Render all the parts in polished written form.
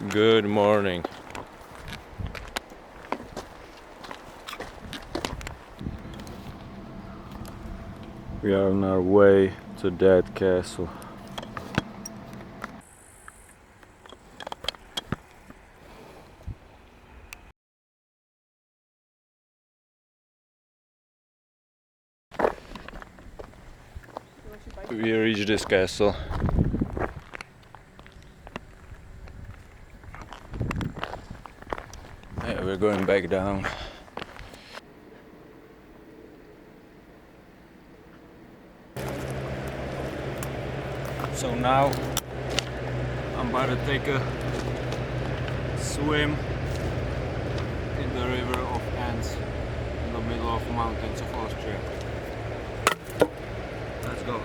Good morning. We are on our way to that castle. We reached this castle. Yeah, we're going back down. So now I'm about to take a swim in the river of ants in the middle of mountains of Austria. Let's go.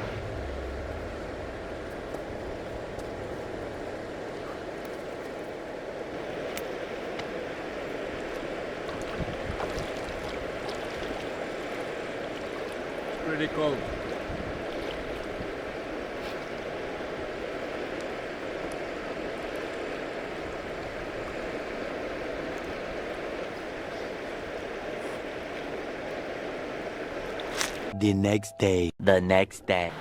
Pretty cold. The next day.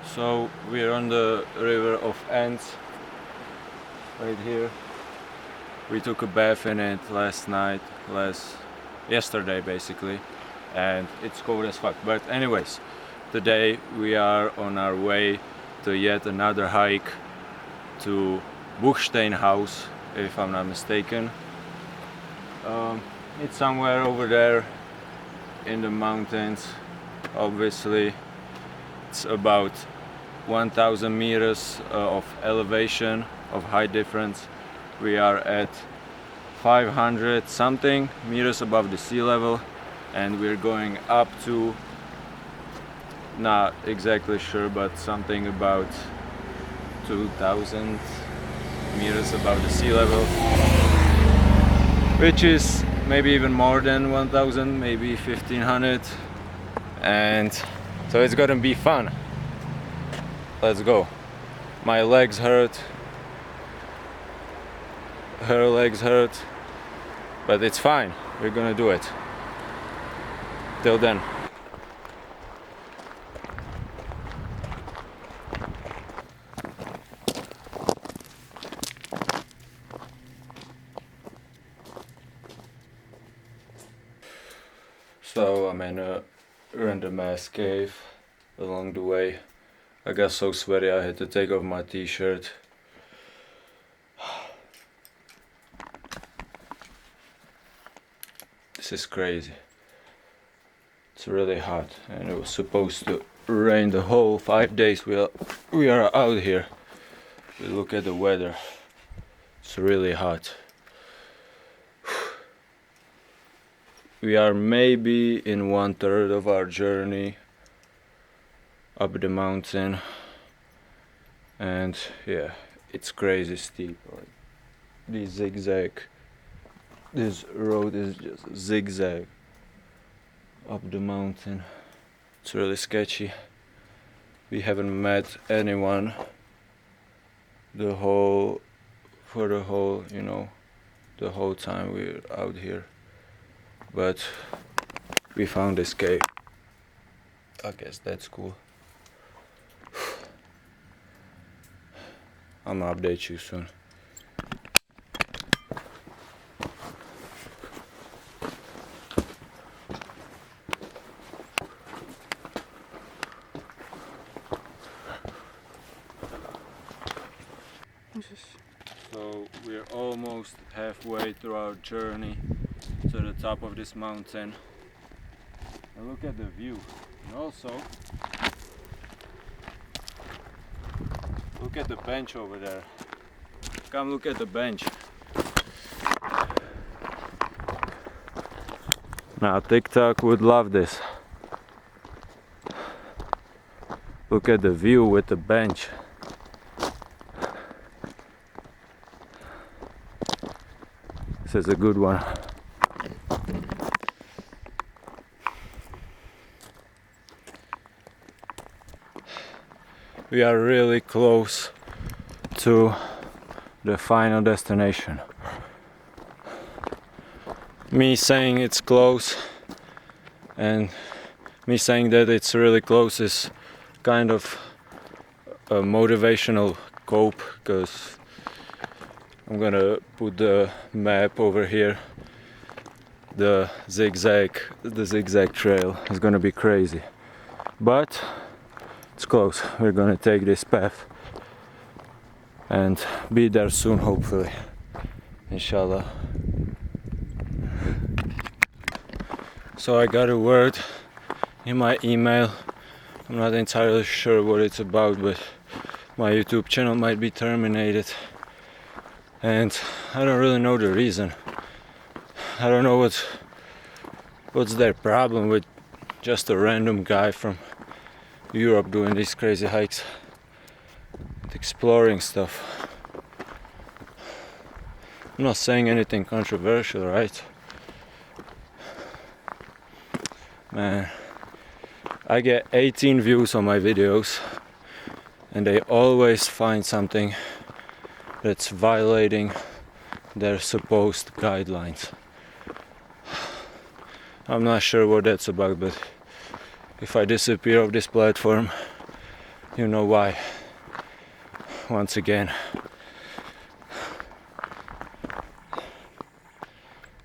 So we're on the river of ants right here. We took a bath in it yesterday basically, and it's cold as fuck. But anyways, today we are on our way to yet another hike to Buchsteinhaus, if I'm not mistaken. It's somewhere over there in the mountains. Obviously, it's about 1,000 meters of elevation, of height difference. We are at 500 something meters above the sea level, and we're going up to, not exactly sure, but something about 2,000 meters above the sea level, which is maybe even more than 1,000, maybe 1,500. And so it's gonna be fun. Let's go. My legs hurt, her legs hurt, but it's fine. We're gonna do it. Till then. So I'm in a random ass cave along the way. I got so sweaty I had to take off my t-shirt. This is crazy. It's really hot, and it was supposed to rain the whole 5 days we are out here. We look at the weather. It's really hot. We are maybe in 1/3 of our journey up the mountain, and yeah, it's crazy steep. Like this zigzag, this road is just zigzag up the mountain. It's really sketchy. We haven't met anyone the whole time we're out here, but we found this cave. I guess that's cool. I'm gonna update you soon. So we're almost halfway through our journey to the top of this mountain. And look at the view. And also, look at the bench over there. Come look at the bench. Now TikTok would love this. Look at the view with the bench. This is a good one. We are really close to the final destination. Me saying it's close and me saying that it's really close is kind of a motivational cope, because I'm gonna put the map over here. The zigzag trail is gonna be crazy, but it's close. We're gonna take this path and be there soon, hopefully, inshallah. So I got a word in my email. I'm not entirely sure what it's about, but my YouTube channel might be terminated, and I don't really know the reason. I don't know what's their problem with just a random guy from Europe doing these crazy hikes, exploring stuff. I'm not saying anything controversial, right? Man, I get 18 views on my videos and they always find something that's violating their supposed guidelines. I'm not sure what that's about, but if I disappear off this platform, you know why. Once again.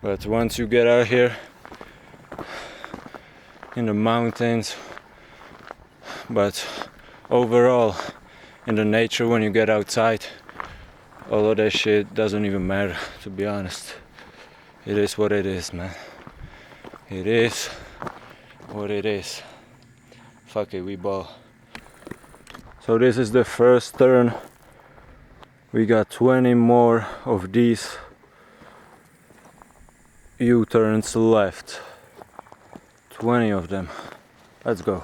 But once you get out here in the mountains, but overall in the nature, when you get outside, all of that shit doesn't even matter, to be honest. It is what it is, man. It is what it is. Fuck it, we ball. So this is the first turn. We got 20 more of these U-turns left. 20 of them. Let's go.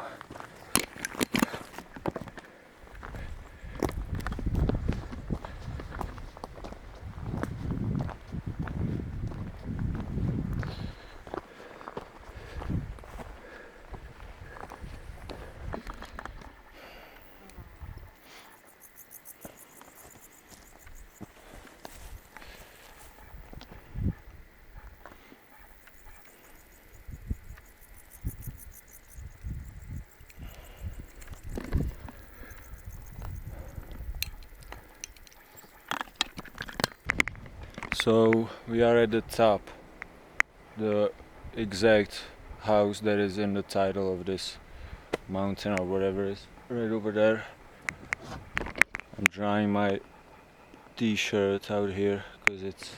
So we are at the top, the exact house that is in the title of this mountain or whatever it is, right over there. I'm drying my t-shirt out here because it's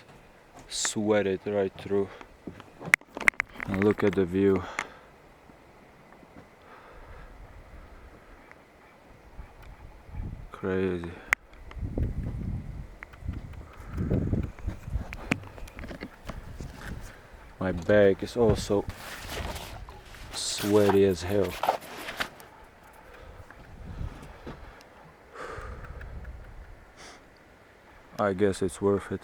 sweated right through. And look at the view. Crazy. My bag is also sweaty as hell. I guess it's worth it.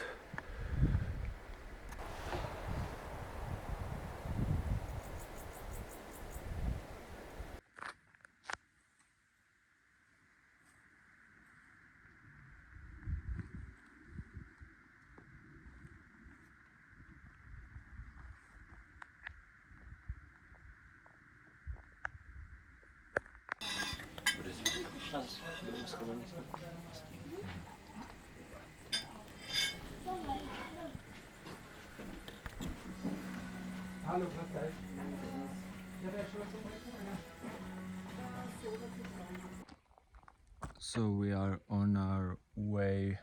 So we are on our way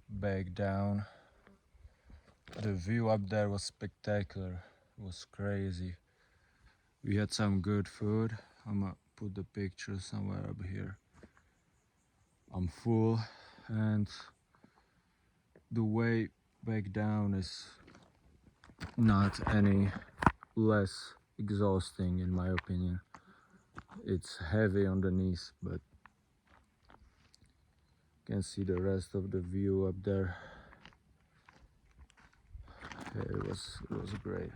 back down. The view up there was spectacular. It was crazy. We had some good food. I'm gonna put the picture somewhere up here. I'm full, and the way back down is not any less exhausting in my opinion. It's heavy on the knees, but you can see the rest of the view up there. It was great.